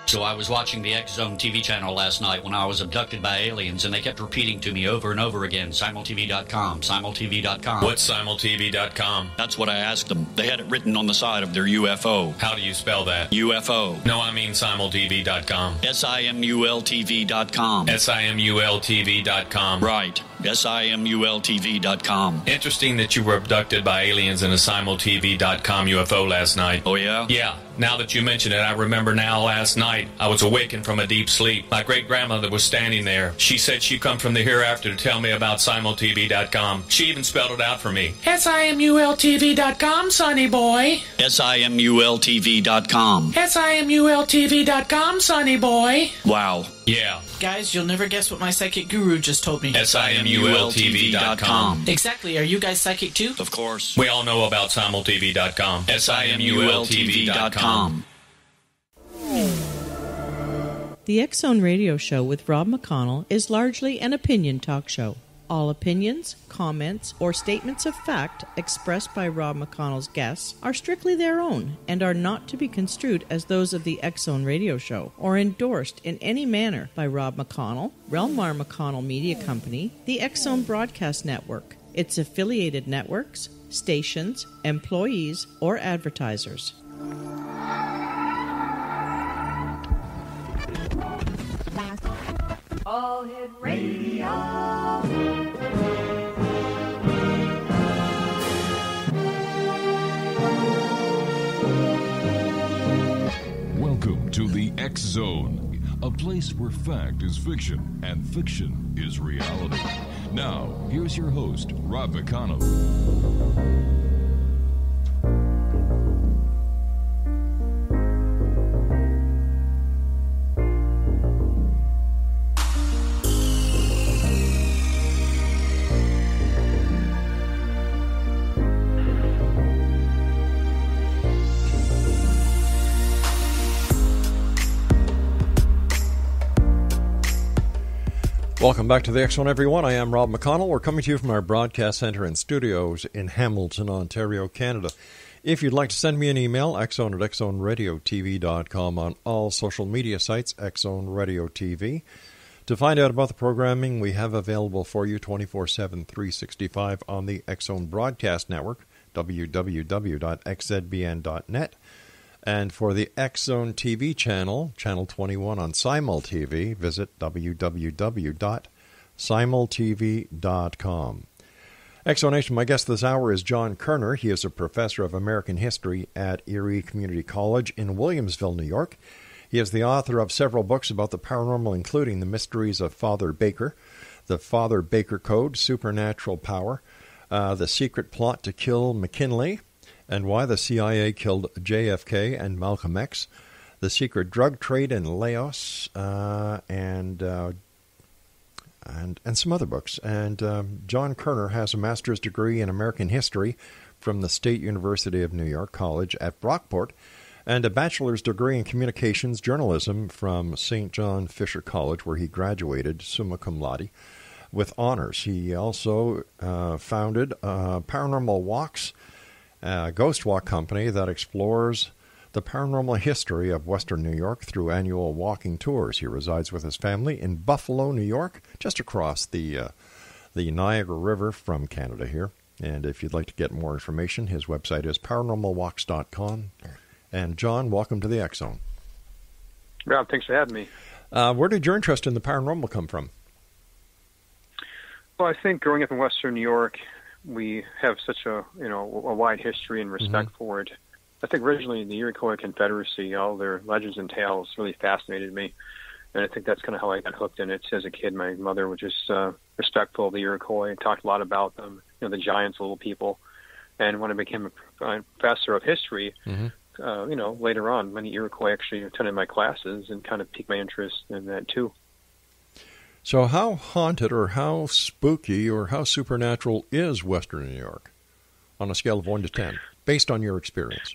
So I was watching the X Zone TV channel last night when I was abducted by aliens, and they kept repeating to me over and over again, simultv.com, simultv.com. What's simultv.com? That's what I asked them. They had it written on the side of their UFO. How do you spell that? UFO. No, I mean simultv.com. simultv.com. simultv.com. Right. simultv.com. Interesting that you were abducted by aliens in a simultv.com UFO last night. Oh, yeah? Yeah. Now that you mention it, I remember now last night I was awakened from a deep sleep. My great-grandmother was standing there. She said she'd come from the hereafter to tell me about simultv.com. She even spelled it out for me. simultv.com, sonny boy. simultv.com. simultv.com, sonny boy. Wow. Yeah. Guys, you'll never guess what my psychic guru just told me. simultv.com. Exactly. Are you guys psychic too? Of course. We all know about simultv.com. simultv.com. The X Zone Radio Show with Rob McConnell is largely an opinion talk show. All opinions, comments, or statements of fact expressed by Rob McConnell's guests are strictly their own and are not to be construed as those of the X Zone Radio Show or endorsed in any manner by Rob McConnell, rel-mar McConnell Media Company, the X Zone Broadcast Network, its affiliated networks, stations, employees, or advertisers. All Hit Radio. Welcome to the X Zone, a place where fact is fiction and fiction is reality. Now, here's your host, Rob McConnell. Welcome back to the X Zone, everyone. I am Rob McConnell. We're coming to you from our broadcast center and studios in Hamilton, Ontario, Canada. If you'd like to send me an email, xzone at xzoneradiotv.com, on all social media sites, X-Zone Radio TV. To find out about the programming we have available for you 24/7, 365 on the X Zone Broadcast Network, www.xzbn.net. And for the X Zone TV channel, Channel 21 on Simul TV, visit www.simultv.com. X Zone Nation, my guest this hour is John Koerner. He is a professor of American history at Erie Community College in Williamsville, New York. He is the author of several books about the paranormal, including The Mysteries of Father Baker, The Father Baker Code, Supernatural Power, The Secret Plot to Kill McKinley, and Why the CIA Killed JFK and Malcolm X, The Secret Drug Trade in Laos, and some other books. And John Koerner has a master's degree in American history from the State University of New York College at Brockport, and a bachelor's degree in communications journalism from St. John Fisher College, where he graduated summa cum laude with honors. He also founded Paranormal Walks, a ghost walk company that explores the paranormal history of Western New York through annual walking tours. He resides with his family in Buffalo, New York, just across the Niagara River from Canada here. And if you'd like to get more information, his website is paranormalwalks.com. And John, welcome to the X Zone. Rob, thanks for having me. Where did your interest in the paranormal come from? Well, I think growing up in Western New York, we have such a wide history and respect for it. I think originally the Erie Confederacy, all their legends and tales really fascinated me. And I think that's kind of how I got hooked in it as a kid. My mother was just respectful of the Iroquois, talked a lot about them, the giants, little people. And when I became a professor of history, later on, many Iroquois actually attended my classes and kind of piqued my interest in that too. So how haunted or how spooky or how supernatural is Western New York on a scale of 1 to 10, based on your experience?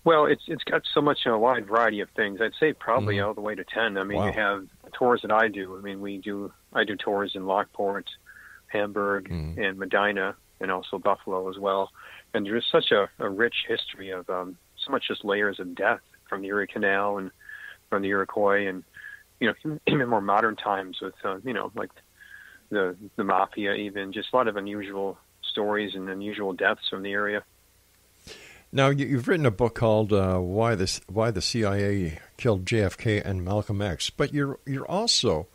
Well, it's got so much a wide variety of things. I'd say probably all the way to 10. I mean, You have tours that I do. I mean, I do tours in Lockport, Hamburg, and Medina, and also Buffalo as well. And there's such a rich history of so much just layers of death from the Erie Canal and from the Iroquois, and even more modern times with like the mafia, even just a lot of unusual stories and unusual deaths from the area. Now, you've written a book called "Why the CIA Killed JFK and Malcolm X," but you also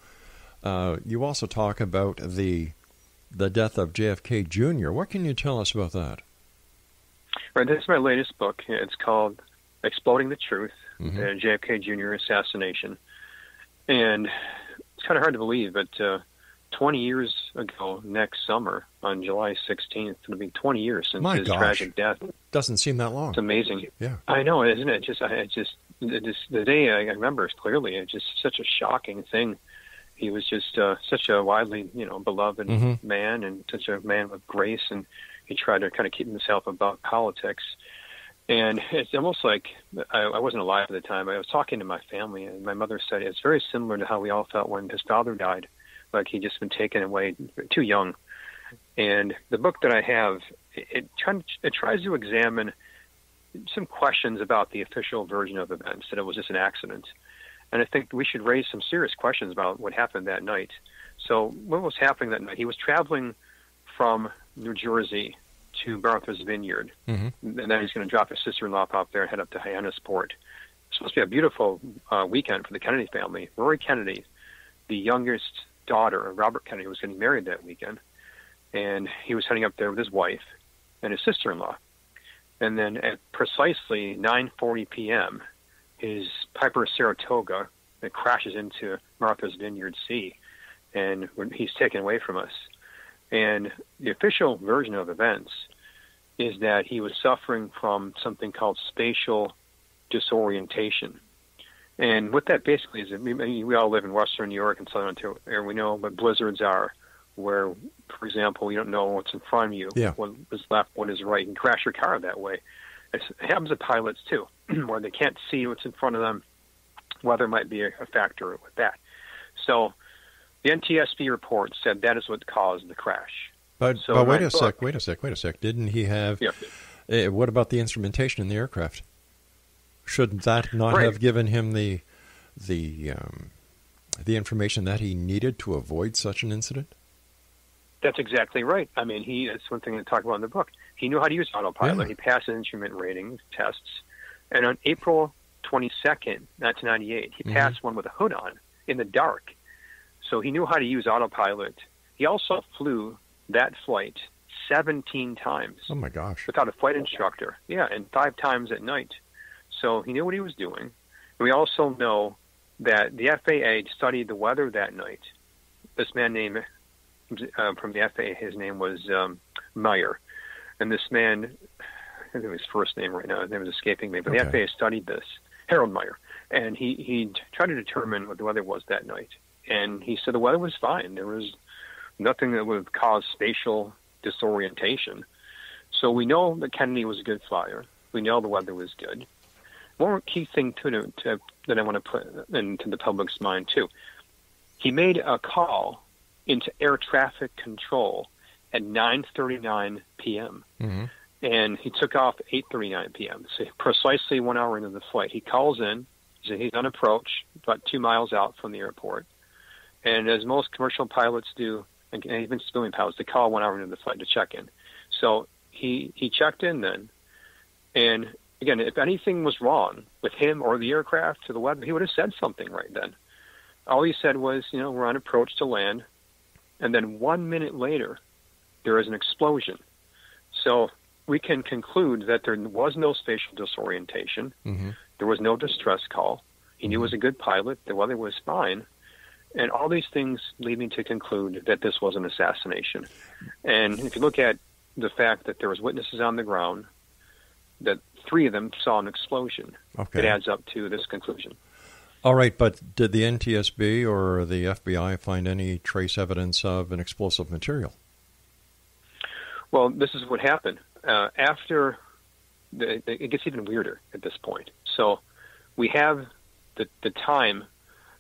talk about the death of JFK Jr. What can you tell us about that? Right, this is my latest book. It's called "Exploding the Truth: The JFK Jr. Assassination," and it's kind of hard to believe, but 20 years ago, next summer on July 16th, it'll be 20 years since his tragic death. Doesn't seem that long. It's amazing. Yeah, I know, isn't it? The day I remember clearly. It's just such a shocking thing. He was just such a widely, beloved man, and such a man with grace, and he tried to kind of keep himself above politics. And it's almost like I wasn't alive at the time. I was talking to my family, and my mother said it's very similar to how we all felt when his father died, like he'd just been taken away too young. And the book that I have, it tries to examine some questions about the official version of events, that it was just an accident. And I think we should raise some serious questions about what happened that night. So what was happening that night? He was traveling from New Jersey to Martha's Vineyard, and then he's going to drop his sister-in-law off there and head up to Hyannisport. It's supposed to be a beautiful weekend for the Kennedy family. Rory Kennedy, the youngest daughter of Robert Kennedy, was getting married that weekend, and he was heading up there with his wife and his sister-in-law. And then at precisely 9:40 p.m., his Piper Saratoga that crashes into Martha's Vineyard Sea, and he's taken away from us. And the official version of events is that he was suffering from something called spatial disorientation. And what that basically is, we all live in Western New York and Southern Ontario. We know what blizzards are, where, for example, you don't know what's in front of you, what is left, what is right. You can crash your car that way. It happens to pilots, too, where they can't see what's in front of them. Weather might be a factor with that. So the NTSB report said that is what caused the crash. But wait a sec. Didn't he have... Yeah. What about the instrumentation in the aircraft? Should that not have given him the information that he needed to avoid such an incident? That's exactly right. I mean, that's one thing to talk about in the book. He knew how to use autopilot. Yeah. He passed instrument rating tests. And on April 22nd, 1998, he passed one with a hood on in the dark. So he knew how to use autopilot. He also flew that flight 17 times. Oh, my gosh. Without a flight instructor. Yeah, and 5 times at night. So he knew what he was doing. And we also know that the FAA studied the weather that night. This man named, from the FAA, his name was Meyer. And this man, I think his first name right now, his name is escaping me, but the FAA studied this, Harold Meyer. And he tried to determine what the weather was that night. And he said the weather was fine. There was nothing that would cause spatial disorientation. So we know that Kennedy was a good flyer. We know the weather was good. One key thing that I want to put into the public's mind, too. He made a call into air traffic control at 9:39 p.m. And he took off at 8:39 p.m., so precisely 1 hour into the flight. He calls in. He said he's on approach, about 2 miles out from the airport. And as most commercial pilots do, and even civilian pilots, they call 1 hour into the flight to check in. So he checked in then. And again, if anything was wrong with him or the aircraft or the weather, he would have said something right then. All he said was, we're on approach to land. And then 1 minute later, there is an explosion. So we can conclude that there was no spatial disorientation. There was no distress call. He knew he was a good pilot. The weather was fine. And all these things lead me to conclude that this was an assassination. And if you look at the fact that there was witnesses on the ground, that 3 of them saw an explosion, it adds up to this conclusion. All right, but did the NTSB or the FBI find any trace evidence of an explosive material? Well, this is what happened. After, it gets even weirder at this point. So we have the time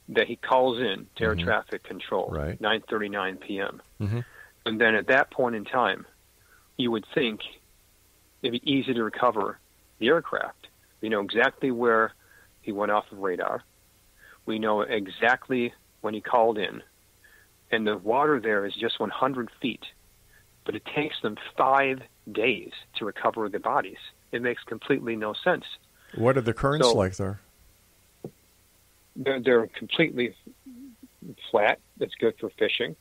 that he calls in to air traffic control, 9:39 p.m. And then at that point in time, you would think it'd be easy to recover the aircraft. We know exactly where he went off of radar. We know exactly when he called in. And the water there is just 100 feet. But it takes them 5 days to recover the bodies. It makes completely no sense. What are the currents like there? They're completely flat. It's good for fishing.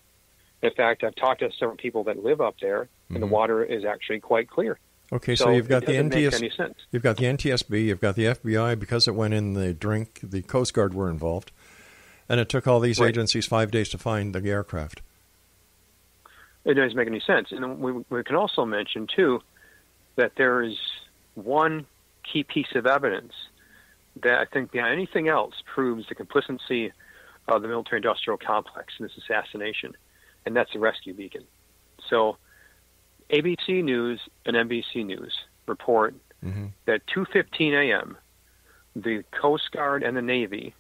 In fact, I've talked to several people that live up there, and the water is actually quite clear. Okay, so you've got the NTSB, you've got the NTSB, you've got the FBI. Because it went in the drink, the Coast Guard were involved, and it took all these agencies 5 days to find the aircraft. It doesn't make any sense. And we can also mention, too, that there is one key piece of evidence that I think beyond anything else proves the complicity of the military-industrial complex in this assassination, and that's the rescue beacon. So ABC News and NBC News report that 2:15 a.m., the Coast Guard and the Navy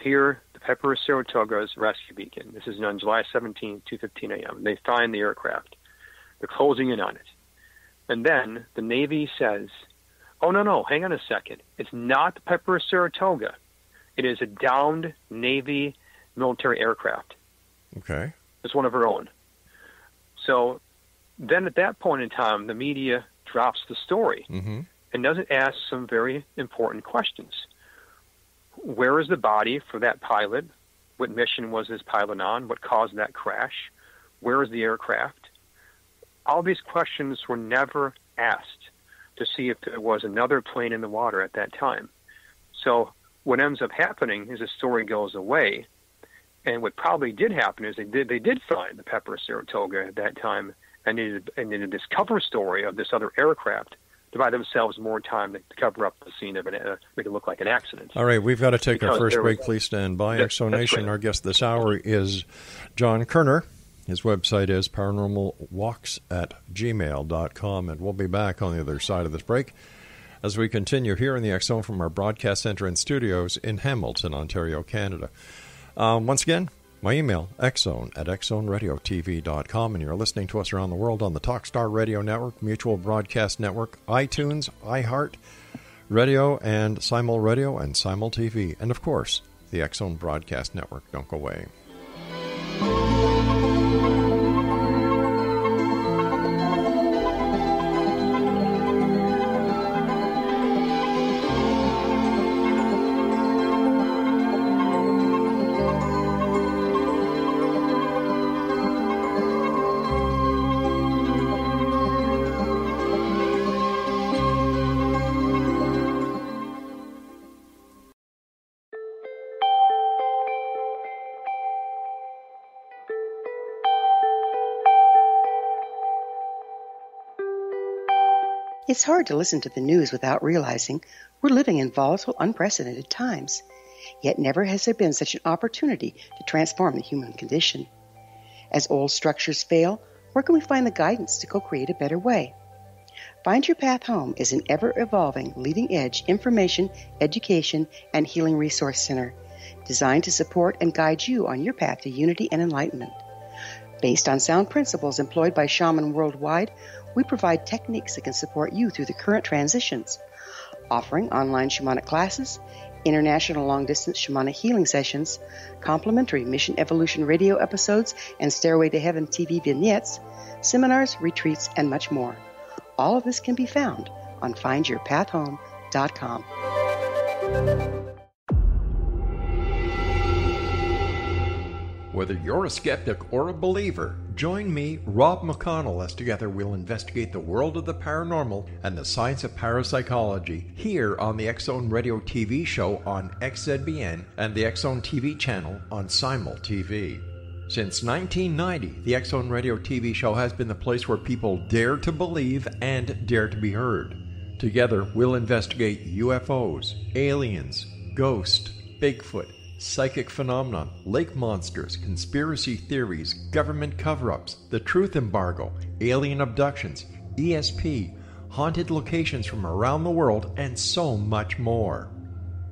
hear the Pepper of Saratoga's rescue beacon. This is on July 17, 2:15 a.m. They find the aircraft. They're closing in on it. And then the Navy says, oh, no, hang on a second. It's not the Pepper of Saratoga. It is a downed Navy military aircraft. Okay. It's one of our own. So then at that point in time, the media drops the story and doesn't ask some very important questions. Where is the body for that pilot? What mission was this pilot on? What caused that crash? Where is the aircraft? All these questions were never asked to see if there was another plane in the water at that time. So what ends up happening is the story goes away. And what probably did happen is they did find the Pepper of Saratoga at that time, and needed this cover story of this other aircraft to buy themselves more time to cover up the scene of it, make it look like an accident. All right, we've got to take our first break. Please stand by. Exonation, our guest this hour is John Koerner. His website is paranormalwalks@gmail.com, and we'll be back on the other side of this break as we continue here in the X Zone from our broadcast center and studios in Hamilton, Ontario, Canada. Once again, my email, xzone@xzoneradiotv.com, and you're listening to us around the world on the Talkstar Radio Network, Mutual Broadcast Network, iTunes, iHeart Radio, and Simul Radio, and Simul TV, and of course, the X Zone Broadcast Network. Don't go away. It's hard to listen to the news without realizing we're living in volatile, unprecedented times. Yet never has there been such an opportunity to transform the human condition. As old structures fail, where can we find the guidance to co-create a better way? Find Your Path Home is an ever-evolving, leading-edge information, education, and healing resource center designed to support and guide you on your path to unity and enlightenment. Based on sound principles employed by shaman worldwide, we provide techniques that can support you through the current transitions, offering online shamanic classes, international long-distance shamanic healing sessions, complimentary Mission Evolution radio episodes and Stairway to Heaven TV vignettes, seminars, retreats, and much more. All of this can be found on findyourpathhome.com. Whether you're a skeptic or a believer, join me, Rob McConnell, as together we'll investigate the world of the paranormal and the science of parapsychology here on the X Zone Radio TV show on XZBN and the X Zone TV channel on Simul TV. Since 1990, the X Zone Radio TV show has been the place where people dare to believe and dare to be heard. Together, we'll investigate UFOs, aliens, ghosts, Bigfoot, psychic phenomenon, lake monsters, conspiracy theories, government cover-ups, the truth embargo, alien abductions, ESP, haunted locations from around the world, and so much more.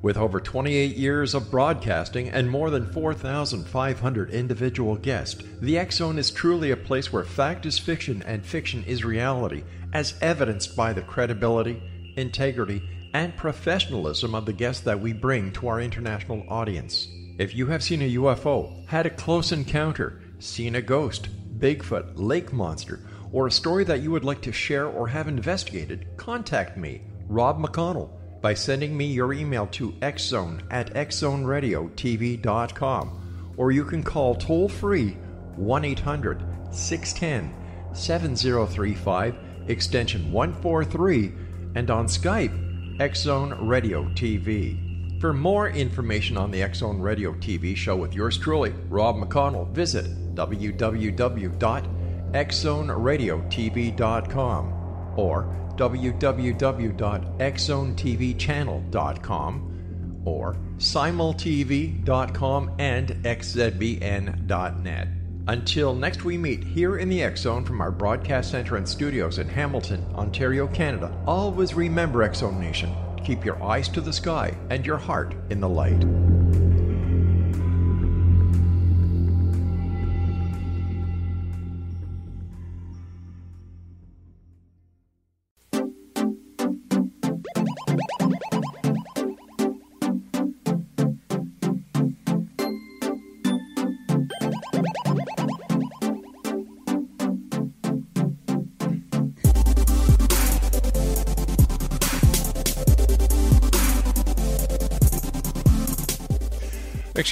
With over 28 years of broadcasting and more than 4,500 individual guests, the X Zone is truly a place where fact is fiction and fiction is reality, as evidenced by the credibility, integrity, and professionalism of the guests that we bring to our international audience. If you have seen a UFO, had a close encounter, seen a ghost, Bigfoot, lake monster, or a story that you would like to share or have investigated, contact me, Rob McConnell, by sending me your email to xzone@xzoneradiotv.com, or you can call toll-free 1-800-610-7035, extension 143, and on Skype, X-Zone Radio TV. For more information on the X-Zone Radio TV show with yours truly, Rob McConnell, visit www.xzoneradiotv.com or www.xzonetvchannel.com or simultv.com and xzbn.net. Until next we meet here in the X-Zone from our broadcast center and studios in Hamilton, Ontario, Canada, always remember, X-Zone Nation, keep your eyes to the sky and your heart in the light.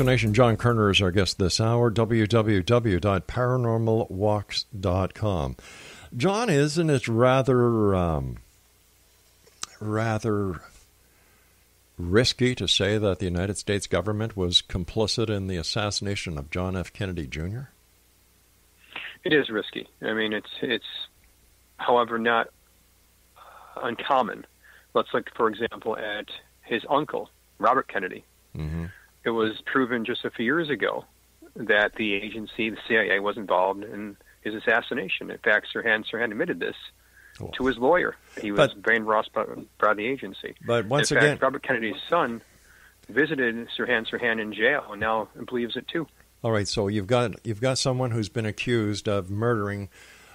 Nation, John Koerner is our guest this hour, www.paranormalwalks.com. John, isn't it rather risky to say that the United States government was complicit in the assassination of John F. Kennedy Jr.? It is risky. I mean, it's however, not uncommon. Let's look, for example, at his uncle, Robert Kennedy. Mm-hmm. It was proven just a few years ago that the agency, the CIA, was involved in his assassination. In fact, Sirhan admitted this to his lawyer. He was brainwashed by the agency. But once in again, fact, Robert Kennedy's son visited Sirhan in jail and now believes it too. All right, so you've got someone who's been accused of murdering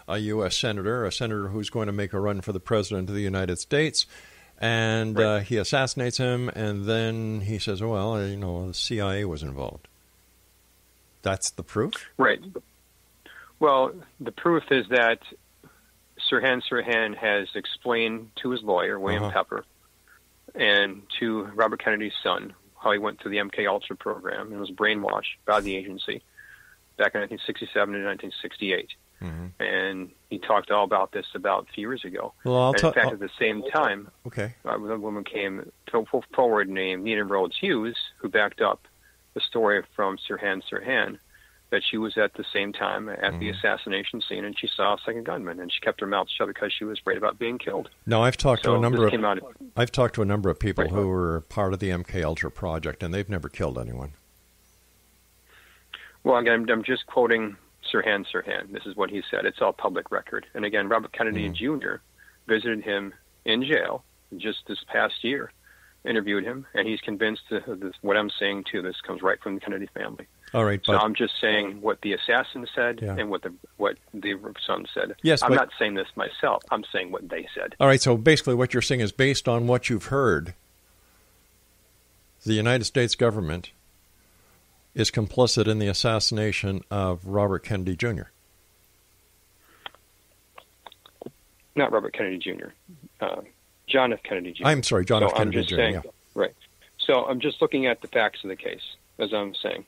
a U.S. senator, a senator who's going to make a run for the president of the United States. And right. He assassinates him, and then he says, oh, well, the CIA was involved. That's the proof? Right. Well, the proof is that Sirhan has explained to his lawyer, William Pepper, and to Robert Kennedy's son how he went through the MK Ultra program and was brainwashed by the agency back in 1967 and 1968. Mm-hmm. And he talked all about this about a few years ago. Well, in fact, at the same time, a woman came forward named Nina Rhodes Hughes, who backed up the story from Sirhan, that she was at the same time at the assassination scene, and she saw a second gunman, and she kept her mouth shut because she was afraid about being killed. Now, I've talked to a number of people who were part of the MK Ultra project, and they've never killed anyone. Well, again, I'm just quoting Sirhan. This is what he said. It's all public record. And again, Robert Kennedy Jr. visited him in jail just this past year, interviewed him, and he's convinced that what I'm saying too. This comes right from the Kennedy family. All right, so I'm just saying what the assassin said and what the son said. Yes, I'm not saying this myself. I'm saying what they said. All right, so basically what you're saying is based on what you've heard, the United States government is complicit in the assassination of Robert Kennedy Jr. Not Robert Kennedy Jr. John F. Kennedy Jr. I'm sorry, John F. Kennedy Jr. Saying, right. So I'm just looking at the facts of the case, as I'm saying.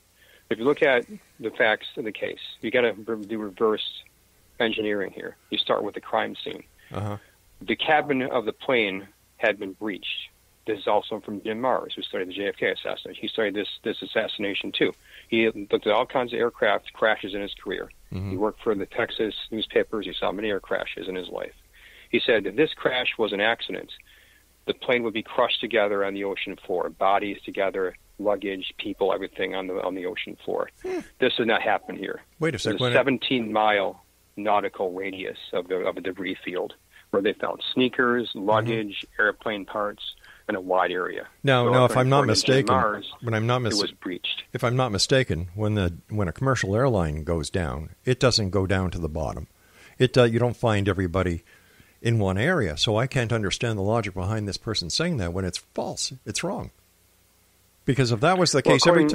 If you look at the facts of the case, you got to do reverse engineering here. You start with the crime scene. The cabin of the plane had been breached. This is also from Jim Mars, who studied the JFK assassination. He studied this assassination, too. He looked at all kinds of aircraft crashes in his career. He worked for the Texas newspapers. He saw many air crashes in his life. He said if this crash was an accident, the plane would be crushed together on the ocean floor, bodies together, luggage, people, everything on the ocean floor. This did not happen here. Wait a second. There's a 17-mile nautical radius of a debris field where they found sneakers, luggage, airplane parts, in a wide area. Now, if I'm not mistaken, Mars, it was breached. If I'm not mistaken, when a commercial airline goes down, it doesn't go down to the bottom. You don't find everybody in one area. So I can't understand the logic behind this person saying that when it's false. It's wrong. Because if that was the case, every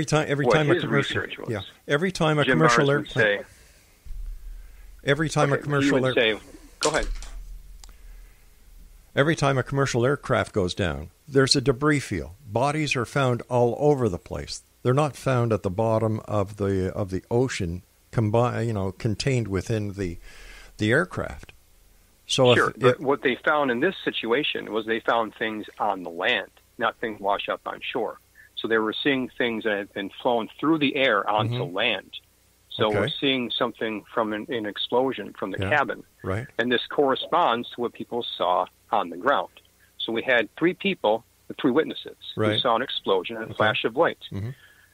time a commercial, every time a commercial airplane, go ahead. Every time a commercial aircraft goes down, there's a debris field. Bodies are found all over the place. They're not found at the bottom of the ocean, contained within the aircraft. So sure, but what they found in this situation was they found things on the land, not things washed up on shore. So they were seeing things that had been flown through the air onto land. So we're seeing something from an explosion from the cabin. Right. And this corresponds to what people saw on the ground. So we had three witnesses who saw an explosion and a flash of light.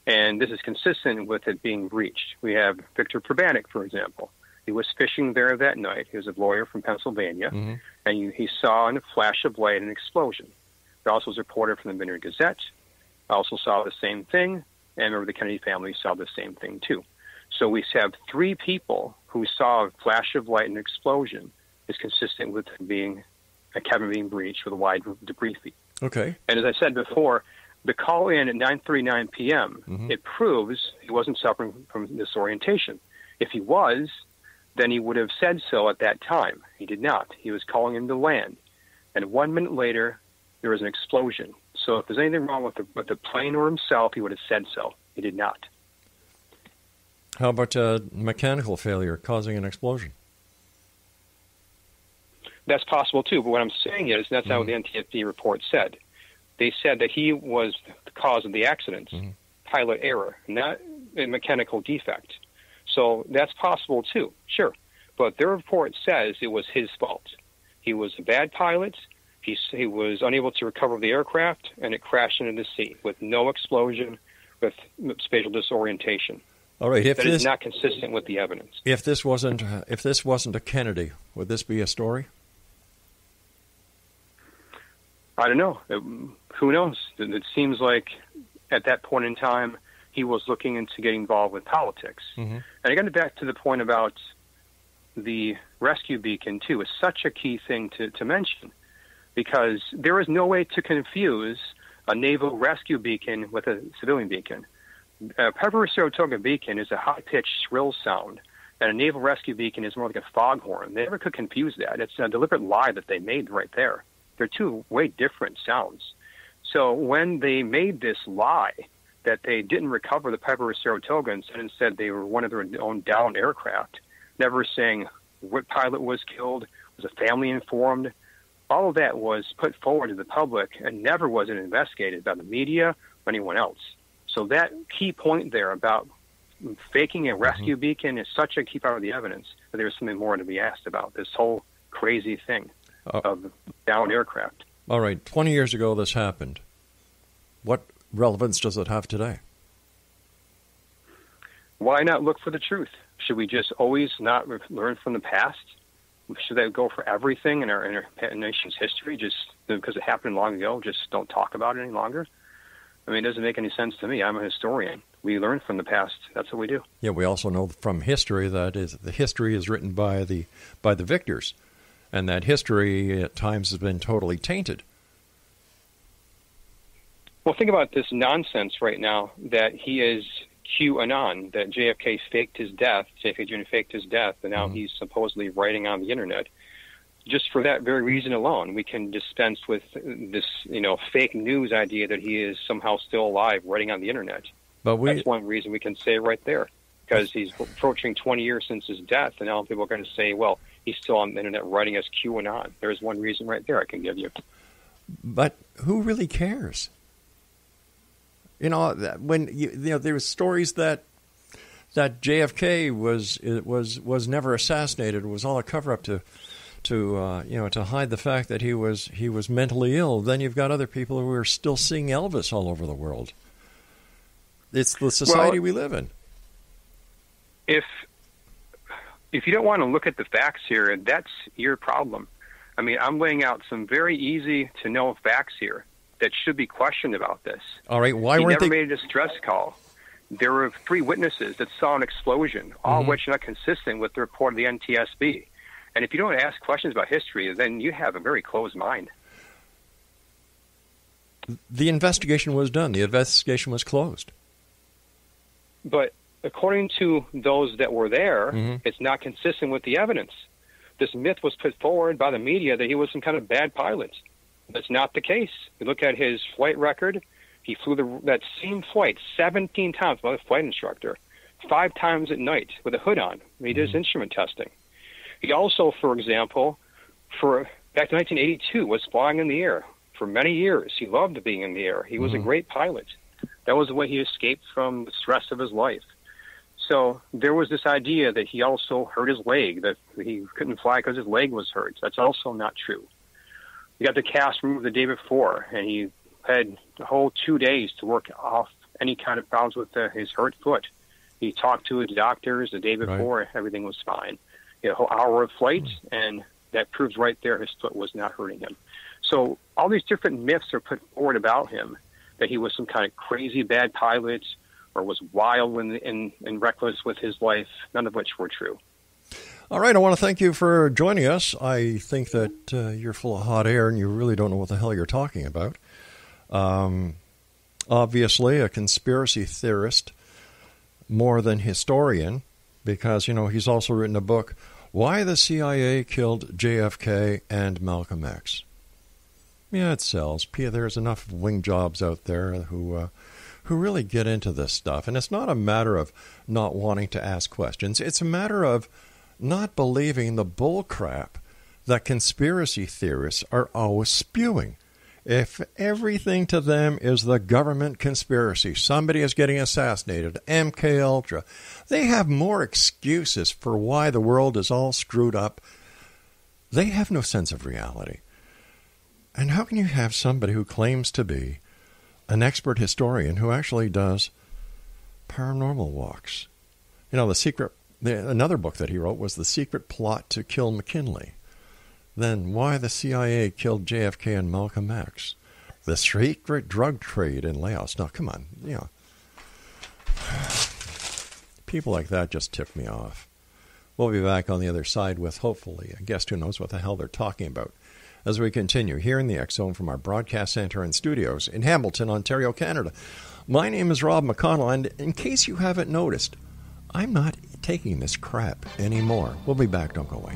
And this is consistent with it being breached. We have Victor Probanik, for example. He was fishing there that night. He was a lawyer from Pennsylvania. And he saw in a flash of light an explosion. It also was reported from the Vineyard Gazette. I also saw the same thing. And remember, the Kennedy family saw the same thing, too. So we have three people who saw a flash of light and explosion is consistent with being a cabin being breached with a wide debris field. Okay. And as I said before, the call in at 9:39 p.m., it proves he wasn't suffering from disorientation. If he was, then he would have said so at that time. He did not. He was calling in to land. And 1 minute later, there was an explosion. So if there's anything wrong with the plane or himself, he would have said so. He did not. How about mechanical failure causing an explosion? That's possible, too. But what I'm saying is that's not what the NTSB report said. They said that he was the cause of the accident, pilot error, not a mechanical defect. So that's possible, too, sure. But their report says it was his fault. He was a bad pilot. He was unable to recover the aircraft, and it crashed into the sea with no explosion, with spatial disorientation. All right, that is not consistent with the evidence. If this wasn't a Kennedy, would this be a story? I don't know. Who knows? It seems like at that point in time, he was looking into getting involved with politics. And again, back to the point about the rescue beacon, too, is such a key thing to mention, because there is no way to confuse a naval rescue beacon with a civilian beacon. A Pepper Saratoga beacon is a high-pitched shrill sound, and a naval rescue beacon is more like a foghorn. They never could confuse that. It's a deliberate lie that they made right there. They're two way different sounds. So when they made this lie that they didn't recover the Piper Saratoga and instead they were one of their own downed aircraft, never saying what pilot was killed, was a family informed, all of that was put forward to the public and never was it investigated by the media or anyone else. So that key point there about faking a rescue beacon is such a key part of the evidence that there's something more to be asked about, this whole crazy thing of downed aircraft. All right, 20 years ago this happened. What relevance does it have today? Why not look for the truth? Should we just always not learn from the past? Should that go for everything in our nation's history, just because it happened long ago, just don't talk about it any longer? I mean, it doesn't make any sense to me. I'm a historian. We learn from the past. That's what we do. Yeah, we also know from history that the history is written by the victors, and that history at times has been totally tainted. Well, think about this nonsense right now that he is QAnon, that JFK faked his death, JFK Jr. faked his death, and now he's supposedly writing on the Internet. Just for that very reason alone, we can dispense with this, fake news idea that he is somehow still alive writing on the Internet. But that's one reason we can say right there, because he's approaching 20 years since his death, and now people are going to say, well, he's still on the Internet writing as QAnon. There's one reason right there I can give you. But who really cares? When there's stories that JFK was never assassinated, it was all a cover up to hide the fact that he was mentally ill. Then you've got other people who are still seeing Elvis all over the world. It's the society we live in. If you don't want to look at the facts here, that's your problem. I mean, I'm laying out some very easy to know facts here that should be questioned about this. All right, why he weren't never they... made a distress call. There were 3 witnesses that saw an explosion, all of which are not consistent with the report of the NTSB. And if you don't ask questions about history, then you have a very closed mind. The investigation was done. The investigation was closed. But according to those that were there, it's not consistent with the evidence. This myth was put forward by the media that he was some kind of bad pilot. That's not the case. You look at his flight record. He flew that same flight 17 times by a flight instructor, 5 times at night with a hood on. He did his instrument testing. He also, for example, back to 1982, was flying in the air for many years. He loved being in the air. He was a great pilot. That was the way he escaped from the stress of his life. So there was this idea that he also hurt his leg, that he couldn't fly because his leg was hurt. That's also not true. He got the cast removed the day before, and he had a whole 2 days to work off any kind of problems with his hurt foot. He talked to his doctors the day before. Right. Everything was fine. He had a whole hour of flight, and that proves right there his foot was not hurting him. So all these different myths are put forward about him, that he was some kind of crazy bad pilot or was wild and reckless with his life, none of which were true. All right, I want to thank you for joining us. I think that you're full of hot air and you really don't know what the hell you're talking about. Obviously, a conspiracy theorist more than historian, because, he's also written a book, Why the CIA Killed JFK and Malcolm X. Yeah, it sells. There's enough wing jobs out there who really get into this stuff. And it's not a matter of not wanting to ask questions. It's a matter of not believing the bull crap that conspiracy theorists are always spewing. If everything to them is the government conspiracy, somebody is getting assassinated, MK Ultra, they have more excuses for why the world is all screwed up. They have no sense of reality. And how can you have somebody who claims to be an expert historian who actually does paranormal walks? Another book that he wrote was The Secret Plot to Kill McKinley. Then Why the CIA Killed JFK and Malcolm X. The Secret Drug Trade in Laos. Now, come on, people like that just tip me off. We'll be back on the other side with, hopefully, a guest who knows what the hell they're talking about as we continue here in the X Zone from our broadcast center and studios in Hamilton, Ontario, Canada. My name is Rob McConnell, and in case you haven't noticed, I'm not taking this crap anymore. We'll be back. Don't go away.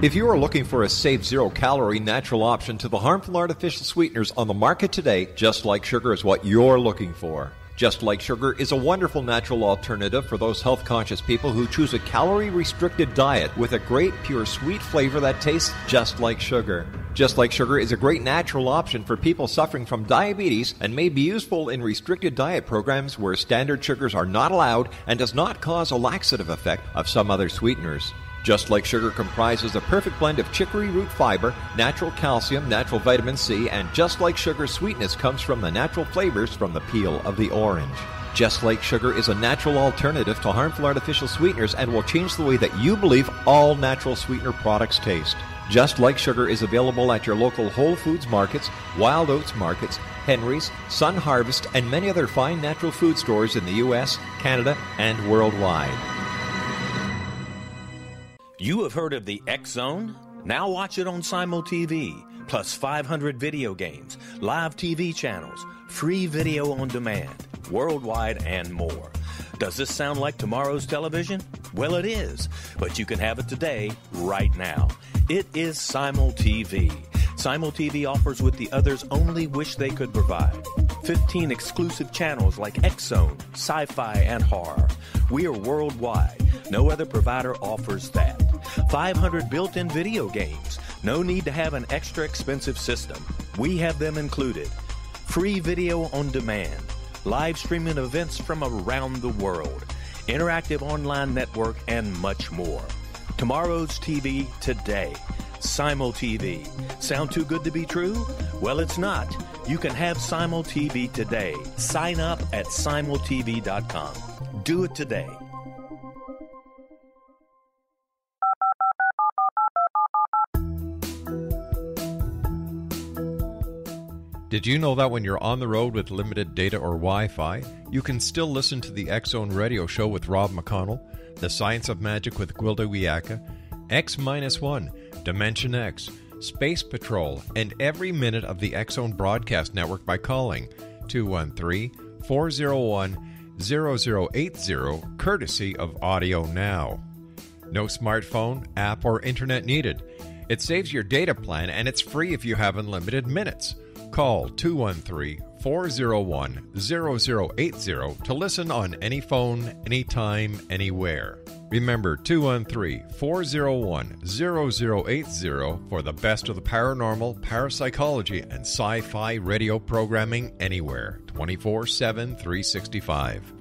If you are looking for a safe, zero-calorie natural option to the harmful artificial sweeteners on the market today, Just Like Sugar is what you're looking for. Just Like Sugar is a wonderful natural alternative for those health-conscious people who choose a calorie-restricted diet with a great, pure, sweet flavor that tastes just like sugar. Just Like Sugar is a great natural option for people suffering from diabetes and may be useful in restricted diet programs where standard sugars are not allowed and does not cause a laxative effect of some other sweeteners. Just Like Sugar comprises a perfect blend of chicory root fiber, natural calcium, natural vitamin C, and Just Like Sugar's sweetness comes from the natural flavors from the peel of the orange. Just Like Sugar is a natural alternative to harmful artificial sweeteners and will change the way that you believe all natural sweetener products taste. Just Like Sugar is available at your local Whole Foods markets, Wild Oats markets, Henry's, Sun Harvest, and many other fine natural food stores in the U.S., Canada, and worldwide. You have heard of the X Zone? Now watch it on Simul TV, plus 500 video games, live TV channels, free video on demand, worldwide, and more. Does this sound like tomorrow's television? Well, it is, but you can have it today, right now. It is Simul TV. Simul TV offers what the others only wish they could provide. 15 exclusive channels like X Zone, sci-fi, and horror. We are worldwide. No other provider offers that. 500 built-in video games. No need to have an extra expensive system. We have them included. Free video on demand. Live streaming events from around the world. interactive online network, and much more. Tomorrow's TV today. Simul TV. Sound too good to be true? Well, it's not. You can have Simul TV today. Sign up at simultv.com. Do it today. Did you know that when you're on the road with limited data or Wi-Fi, you can still listen to the X-Zone Radio Show with Rob McConnell, The Science of Magic with Gwilda Wiyaka, X-1, Dimension X, Space Patrol, and every minute of the X-Zone broadcast network by calling 213-401-0080, courtesy of Audio Now. No smartphone, app, or internet needed. It saves your data plan, and it's free if you have unlimited minutes. Call 213-401-0080 to listen on any phone, anytime, anywhere. Remember 213-401-0080 for the best of the paranormal, parapsychology, and sci-fi radio programming anywhere, 24/7, 365.